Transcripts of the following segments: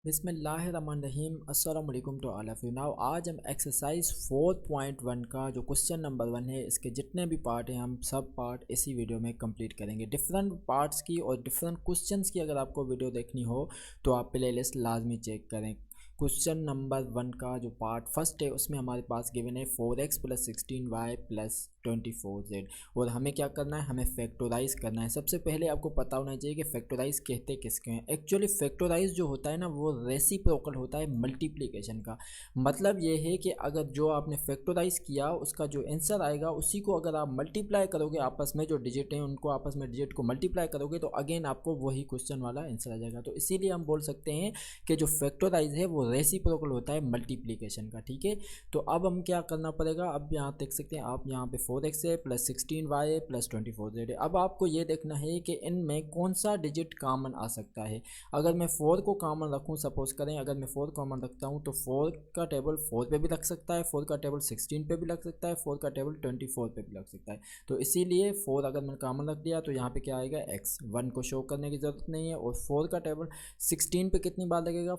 बिस्मिल्लाहिर्रहमानिर्रहीम अस्सलाम वालेकुम to all of you. Now आज हम एक्सरसाइज 4.1 का जो क्वेश्चन नंबर 1 है इसके जितने भी पार्ट हैं हम सब पार्ट इसी वीडियो में कंप्लीट करेंगे। डिफरेंट पार्ट्स की और डिफरेंट क्वेश्चंस की अगर आपको वीडियो देखनी हो तो आप प्लेलिस्ट लाजमी चेक करें। क्वेश्चन नंबर 1 का जो पार्ट फर्स्ट है उसमें हमारे पास गिवन है 4x + 16y + 24z और हमें क्या करना है, हमें फैक्टराइज करना है। सबसे पहले आपको पता होना चाहिए कि फैक्टराइज कहते किसके हैं। एक्चुअली फैक्टराइज जो होता है ना वो रेसिप्रोकल होता है मल्टीप्लिकेशन का। मतलब ये है कि अगर जो आपने फैक्टराइज किया उसका जो आंसर आएगा उसी को अगर आप मल्टीप्लाई करोगे, आपस में जो डिजिट हैं उनको आपस में डिजिट को मल्टीप्लाई करोगे तो अगेन आपको वही क्वेश्चन वाला आंसर आ जाएगा। तो इसीलिए हम बोल सकते हैं कि जो फैक्टराइज है वो रेसिप्रोकल होता है मल्टीप्लिकेशन का। ठीक है, तो अब हम क्या करना पड़ेगा, अब यहाँ देख सकते हैं आप यहाँ पे 4x है + 16y है + 24z है। अब आपको ये देखना है कि इनमें कौन सा डिजिट कॉमन आ सकता है। अगर मैं 4 को कॉमन रखूँ, सपोज करें अगर मैं 4 कॉमन रखता हूँ तो 4 का टेबल 4 पे भी लग सकता है, 4 का टेबल 16 पे भी लग सकता है, 4 का टेबल 24 पे भी लग सकता है। तो इसीलिए 4 अगर मैंने कॉमन रख दिया तो यहाँ पे क्या आएगा x, 1 को शो करने की ज़रूरत नहीं है। और 4 का टेबल 16 पे कितनी बार लगेगा,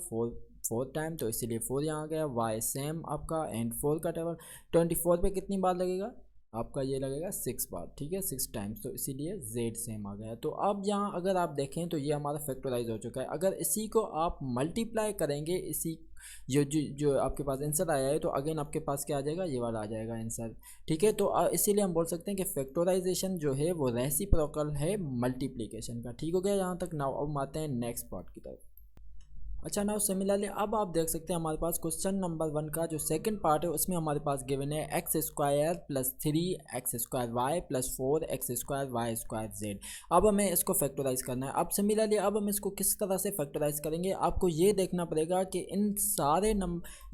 4 टाइम, तो इसीलिए 4 यहाँ आ गया। y सेम आपका, एंड 4 का टेबल 24 पे कितनी बार लगेगा आपका, ये लगेगा 6 बार। ठीक है, 6 टाइम्स, तो इसीलिए z सेम आ गया। तो अब यहाँ अगर आप देखें तो ये हमारा फैक्टराइज हो चुका है। अगर इसी को आप मल्टीप्लाई करेंगे, इसी जो आपके पास आंसर आया है तो अगेन आपके पास क्या आ जाएगा, ये वाला आ जाएगा आंसर। ठीक है, तो इसीलिए हम बोल सकते हैं कि फैक्टराइजेशन जो है वो रेसिप्रोकल है मल्टीप्लिकेशन का। ठीक हो गया यहाँ तक। नाउ अब आते हैं नेक्स्ट पार्ट की तरफ। अच्छा, नाउ सिमिलरली अब आप देख सकते हैं हमारे पास क्वेश्चन नंबर 1 का जो सेकंड पार्ट है उसमें हमारे पास गिवन है x² + 3x² y + 4x² y²z। अब हमें इसको फैक्टराइज करना है। अब सिमिलरली अब हम इसको किस तरह से फैक्टराइज करेंगे, आपको ये देखना पड़ेगा कि इन सारे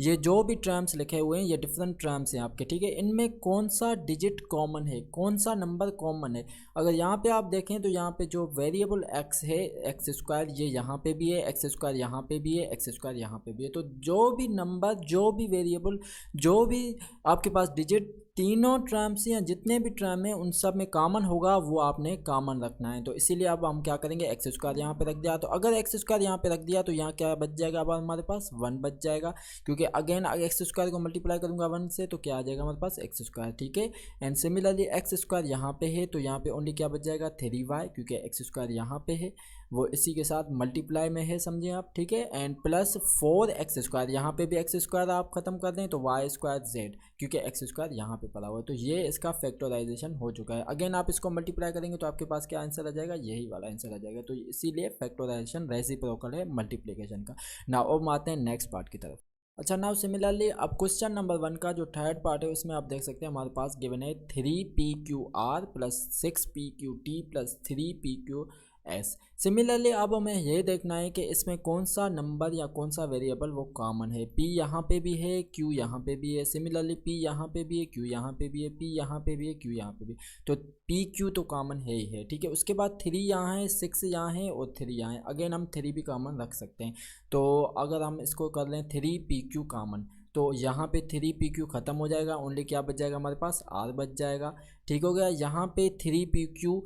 ये जो भी टर्म्स लिखे हुए हैं ये डिफरेंट टर्म्स हैं आपके। ठीक है, इनमें कौन सा डिजिट कॉमन है, कौन सा नंबर कॉमन है। अगर यहाँ पे आप देखें तो यहाँ पे जो वेरिएबल x है x² ये यहाँ पे भी है, x² यहाँ पे भी है, x² यहाँ पे भी है। तो जो भी नंबर, जो भी वेरिएबल, जो भी आपके पास डिजिट, तीनों टर्म्स या जितने भी टर्म हैं उन सब में कॉमन होगा वो आपने कॉमन रखना है। तो इसीलिए अब हम क्या करेंगे, x² यहाँ पे रख दिया। तो अगर x² यहाँ पे रख दिया तो यहाँ क्या बच जाएगा, अब हमारे पास 1 बच जाएगा, क्योंकि अगेन x² को मल्टीप्लाई करूँगा 1 से तो क्या आ जाएगा हमारे पास x²। ठीक है, एंड सिमिलरली x² यहाँ पे है तो यहाँ पे ओनली क्या बच जाएगा 3y, क्योंकि x² यहाँ पे है वो इसी के साथ मल्टीप्लाई में है, समझे आप। ठीक है, एंड प्लस 4x² यहाँ पे भी x² आप खत्म कर दें तो y²z, क्योंकि x² यहाँ पे पड़ा हुआ है। तो ये इसका फैक्टराइजेशन हो चुका है। अगेन आप इसको मल्टीप्लाई करेंगे तो आपके पास क्या आंसर आ जाएगा, यही वाला आंसर आ जाएगा। तो इसीलिए फैक्टराइजेशन रेसिप्रोकल है मल्टीप्लिकेशन का। नाउ अब आते हैं नेक्स्ट पार्ट की तरफ। अच्छा, नाउ सिमिलरली अब क्वेश्चन नंबर 1 का जो थर्ड पार्ट है उसमें आप देख सकते हैं हमारे पास गिवन है 3pqr + 6pqt + 3pqs। सिमिलरली अब हमें ये देखना है कि इसमें कौन सा नंबर या कौन सा वेरिएबल वो कॉमन है। p यहाँ पे भी है, q यहाँ पे भी है, सिमिलरली p यहाँ पे भी है, q यहाँ पे भी है, p यहाँ पे भी है, q यहाँ पे भी, तो p q तो कॉमन है ही है। ठीक है, उसके बाद 3 यहाँ है, 6 यहाँ है और 3 यहाँ है। अगेन हम 3 भी कॉमन रख सकते हैं। तो अगर हम इसको कर लें 3pq कॉमन तो यहाँ पे 3pq ख़त्म हो जाएगा, ओनली क्या बच जाएगा हमारे पास r बच जाएगा। ठीक हो गया, यहाँ पे 3pq,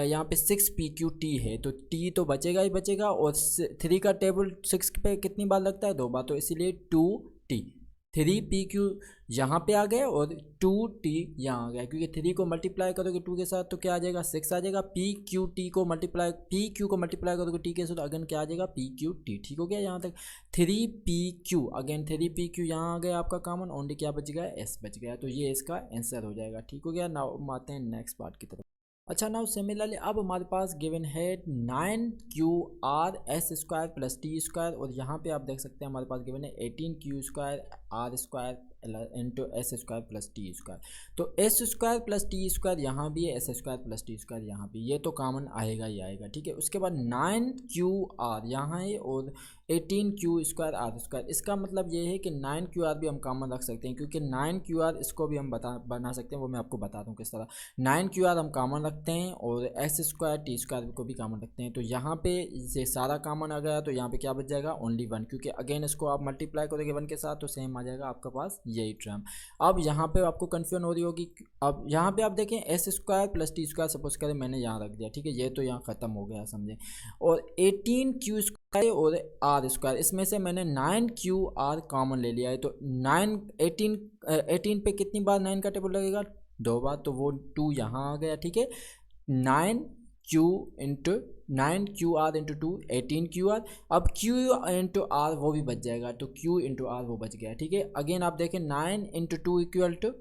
यहाँ पे 6pqt है तो t तो बचेगा ही बचेगा, और 3 का टेबल 6 पे कितनी बार लगता है, 2 बार, तो इसीलिए 2t। 3pq यहाँ पे आ गए और 2t यहाँ आ गया, क्योंकि 3 को मल्टीप्लाई करोगे 2 के साथ तो क्या आ जाएगा 6 आ जाएगा। pq को मल्टीप्लाई करोगे t के साथ तो अगेन क्या आ जाएगा pqt। ठीक हो गया यहाँ तक। 3pq, अगेन 3pq यहाँ आ गया आपका कॉमन, ओनली क्या बच गया s बच गया, तो ये इसका आंसर हो जाएगा। ठीक हो गया। नाउ आते हैं नेक्स्ट पार्ट की तरफ। अच्छा, नाउ सिमिलरली अब हमारे पास गिवन है 9qr² + t² और यहाँ पे आप देख सकते हैं हमारे पास गिवन है 18q² r² s² + t²। तो s² + t² यहाँ भी है, s² + t² यहाँ भी, ये तो कॉमन आएगा ही आएगा। ठीक है, उसके बाद 9qr यहाँ है और 18q² r²। इसका मतलब ये है कि 9qr भी हम कॉमन रख सकते हैं, क्योंकि 9qr इसको भी हम बना सकते हैं, वो मैं आपको बताता हूँ किस तरह। 9qr हम कॉमन रखते हैं और s² t² को भी कॉमन रखते हैं। तो यहाँ पे ये सारा कॉमन आ गया तो यहाँ पे क्या बच जाएगा ओनली 1, क्योंकि अगेन इसको आप मल्टीप्लाई करोगे 1 के साथ तो सेम आ जाएगा आपके पास यही टर्म। अब यहाँ पे आपको कन्फ्यूजन हो रही होगी। अब यहाँ पे आप देखें S square plus t square suppose करें मैंने यहाँ रख दिया, ठीक है, ये तो यहाँ ख़त्म हो गया समझे। और 18 क्यू स्क्वायर और आर स्क्वायर, इसमें से मैंने 9 क्यू आर कॉमन ले लिया है। तो 18 पे कितनी बार 9 का टेबल लगेगा, 2 बार, तो वो 2 यहाँ आ गया, ठीक है। 9 Q r into 2 18 Q R. अब क्यू इंटू आर वो भी बच जाएगा, तो क्यू इंटू आर वो बच गया, ठीक है। अगेन आप देखें 9 इंटू 2 इक्वल टू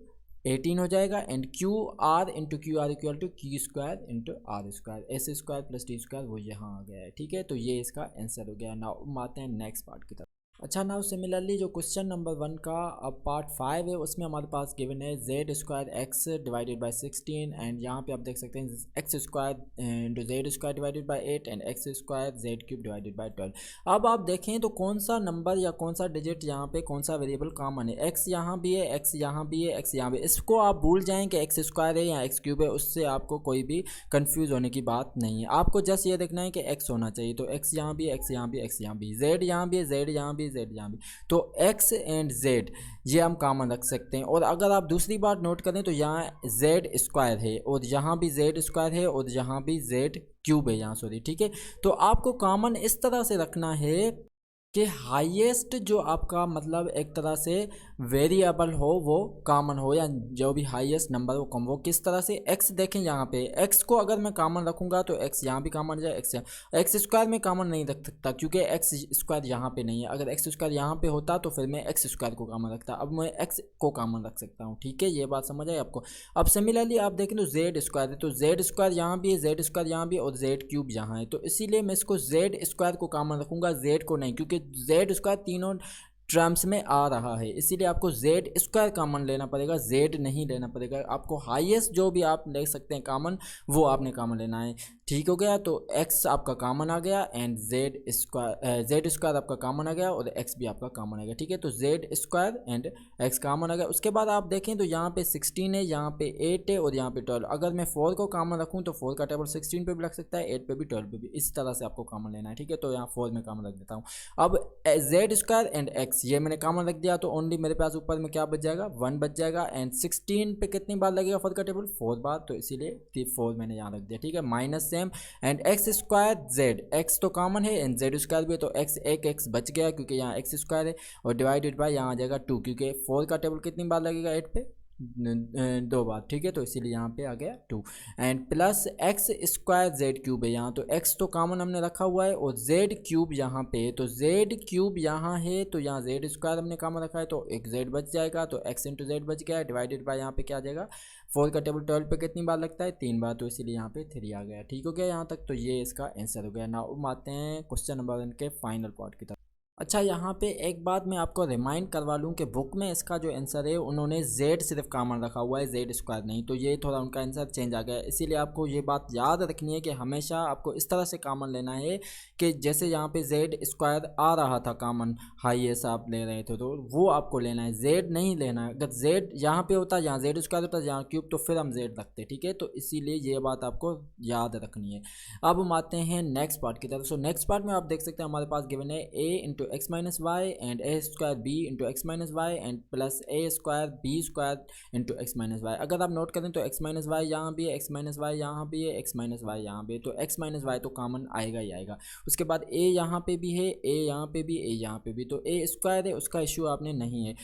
18 हो जाएगा, and q r into q r equal to q square into r square, s square plus t square वो यहाँ आ गया है, ठीक है। तो ये इसका आंसर हो गया। नाउ आते हैं नेक्स्ट पार्ट की तरफ। अच्छा, नाउ सिमिलरली जो क्वेश्चन नंबर 1 का अब पार्ट 5 है, उसमें हमारे पास गिवन है Z square x divided by 16, and यहाँ पे आप देख सकते हैं x square into Z square divided by 8 and x square Z cube divided by 12। अब आप देखें तो कौन सा नंबर या कौन सा डिजिट यहाँ पे कौन सा वेरिएबल कॉमन है, एक्स यहाँ भी है, एक्स यहाँ भी है, एक्स यहाँ भी है। इसको आप भूल जाएँ कि एक्स स्क्वायर है या एक्स क्यूब है, उससे आपको कोई भी कन्फ्यूज़ होने की बात नहीं है। आपको जस्ट ये देखना है कि एक्स होना चाहिए, तो एक्स यहाँ भी, एक्स यहाँ भी, एक्स यहाँ भी, जेड यहाँ भी है, जेड यहाँ भी, जेड यहाँ भी, तो x एंड z ये हम कॉमन रख सकते हैं। और अगर आप दूसरी बात नोट करें तो यहाँ z स्क्वायर है और यहाँ भी z स्क्वायर है और यहाँ भी z क्यूब है यहाँ, सॉरी, ठीक है। तो आपको कॉमन इस तरह से रखना है कि हाईएस्ट जो आपका मतलब एक तरह से वेरिएबल हो वो कॉमन हो, या जो भी हाईएस्ट नंबर हो कम, वो किस तरह से। x देखें यहाँ पे x को अगर मैं कॉमन रखूँगा तो x यहाँ भी कॉमन जाए, एक्स स्क्वायर में कॉमन नहीं रख सकता क्योंकि x स्क्वायर यहाँ पे नहीं है। अगर एक्स स्क्वायर यहाँ पे होता तो फिर मैं एक्स स्क्वायर को कॉमन रखता, अब मैं x को कॉमन रख सकता हूँ, ठीक है। ये बात समझ आई आपको। अब सिमिलरली आप देखें तो जेड स्क्वायर है, तो जेड स्क्वायर यहाँ भी है, जेड स्क्वायर यहाँ भी और जेड क्यूब यहाँ है, तो इसीलिए मैं इसको जेड स्क्वायर को कॉमन रखूँगा, जेड को नहीं, क्योंकि जेड स्क्वायर तीनों टर्म्स में आ रहा है, इसीलिए आपको जेड स्क्वायर कॉमन लेना पड़ेगा, जेड नहीं लेना पड़ेगा। आपको हाईएस्ट जो भी आप ले सकते हैं कॉमन वो आपने कॉमन लेना है, ठीक हो गया। तो x आपका कॉमन आ गया एंड जेड स्क्वायर आपका कॉमन आ गया और x भी आपका कॉमन आ गया, ठीक है। तो Z square and x common आ गया। उसके बाद आप देखें तो यहाँ पे 16 है, यहाँ पे 8 है और यहाँ पे 12। अगर मैं 4 को कॉमन रखूँ तो 4 का टेबल 16 पे भी लग सकता है, 8 पे भी, 12 पे भी, इस तरह से आपको कॉमन लेना है, ठीक है। तो यहाँ 4 में कॉमन रख देता हूँ। अब जेड स्क्वायर एंड x ये मैंने कॉमन रख दिया, तो ओनली मेरे पास ऊपर में क्या बच जाएगा, 1 बच जाएगा। एंड 16 पे कितनी बार लगेगा 4 का टेबल, 4 बार, तो इसीलिए 4 मैंने यहाँ रख दिया, ठीक है। Minus same and x square Z, x तो कॉमन है एंड जेड स्क्वायर भी है, तो एक्स एक एक्स बच गया क्योंकि यहाँ एक्स स्क्वायर है, और डिवाइडेड बाय यहाँ आ जाएगा 2 क्योंकि 4 का टेबल कितनी बार लगेगा 8 पे, 2 बार, ठीक है। तो इसीलिए यहाँ पे आ गया 2 and plus x square Z cube है यहाँ, तो एक्स तो कॉमन हमने रखा हुआ है और जेड क्यूब यहाँ पे है, तो जेड क्यूब यहाँ है, तो यहाँ जेड स्क्वायर हमने कॉमन रखा है, तो एक जेड बच जाएगा, तो एक्स इंटू जेड बच गया, डिवाइडेड बाय यहाँ पे क्या आ जाएगा, 4 का टेबल 12 पे कितनी बार लगता है, 3 बार, तो इसीलिए यहाँ पे 3 आ गया, ठीक हो गया यहाँ तक। तो ये इसका आंसर हो गया। नाउ आते हैं क्वेश्चन नंबर 1 के फाइनल पार्ट की तरफ। अच्छा, यहाँ पे एक बात मैं आपको रिमाइंड करवा लूँ कि बुक में इसका जो आंसर है उन्होंने z सिर्फ कॉमन रखा हुआ है, z स्क्वायर नहीं, तो ये थोड़ा उनका आंसर चेंज आ गया है। इसीलिए आपको ये बात याद रखनी है कि हमेशा आपको इस तरह से कॉमन लेना है कि जैसे यहाँ पे z स्क्वायर आ रहा था कॉमन, हाईएस्ट आप ले रहे थे, तो वो आपको लेना है, z नहीं लेना है। अगर z यहाँ पे होता, यहाँ z स्क्वायर होता, यहाँ क्यूब, तो फिर हम z रखते, ठीक है। तो इसीलिए ये बात आपको याद रखनी है। अब हम आते हैं नेक्स्ट पार्ट की तरफ। सो नेक्स्ट पार्ट में आप देख सकते हैं हमारे पास गिवन है a into x minus y and a square b into x minus y and plus a square b square into x minus y. अगर आप नोट करें तो एक्स माइनस वाई यहाँ भी है, एक्स माइनस वाई यहाँ भी है, एक्स माइनस वाई यहाँ भी है, तो एक्स माइनस वाई तो कॉमन आएगा ही आएगा। उसके बाद ए यहाँ पे भी है, ए यहाँ पे भी, ए यहाँ पे भी, तो ए स्क्वायर है, उसका इशू आपने नहीं है।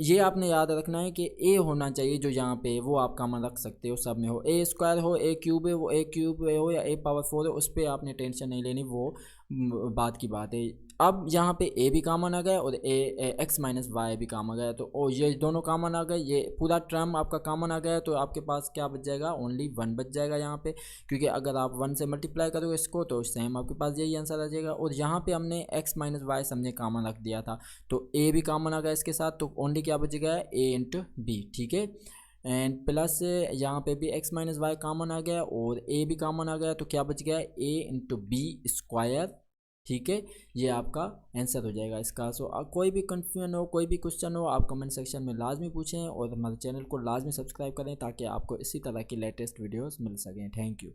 ये आपने याद रखना है कि ए होना चाहिए जो यहाँ पे है, वो आप कॉमन रख सकते हो, सब में हो, ए स्क्वायर हो, ए क्यूब है, वो ए क्यूब हो या ए पावर 4 है, उस पर आपने टेंशन नहीं लेनी, वो बात की बात है। अब यहाँ पे ए भी कॉमन आ गया और एक्स माइनस वाई भी कॉमन आ गया, तो ये दोनों कॉमन आ गए, ये पूरा टर्म आपका कॉमन आ गया, तो आपके पास क्या बच जाएगा, ओनली 1 बच जाएगा यहाँ पे, क्योंकि अगर आप 1 से मल्टीप्लाई करोगे इसको तो सेम आपके पास यही आंसर आ जाएगा। और यहाँ पे हमने एक्स माइनस वाई समझे कॉमन रख दिया था, तो ए भी कॉमन आ गया इसके साथ, तो ओनली क्या बच गया, ए इंटू बी, ठीक है। एंड प्लस यहाँ पे भी एक्स माइनस वाई कॉमन आ गया और ए भी कॉमन आ गया, तो क्या बच गया, ए इंटू बी स्क्वायर, ठीक है। ये आपका आंसर हो जाएगा इसका। सो कोई भी कन्फ्यूजन हो, कोई भी क्वेश्चन हो, आप कमेंट सेक्शन में लाजमी पूछें और हमारे चैनल को लाजमी सब्सक्राइब करें ताकि आपको इसी तरह की लेटेस्ट वीडियोस मिल सकें। Thank you.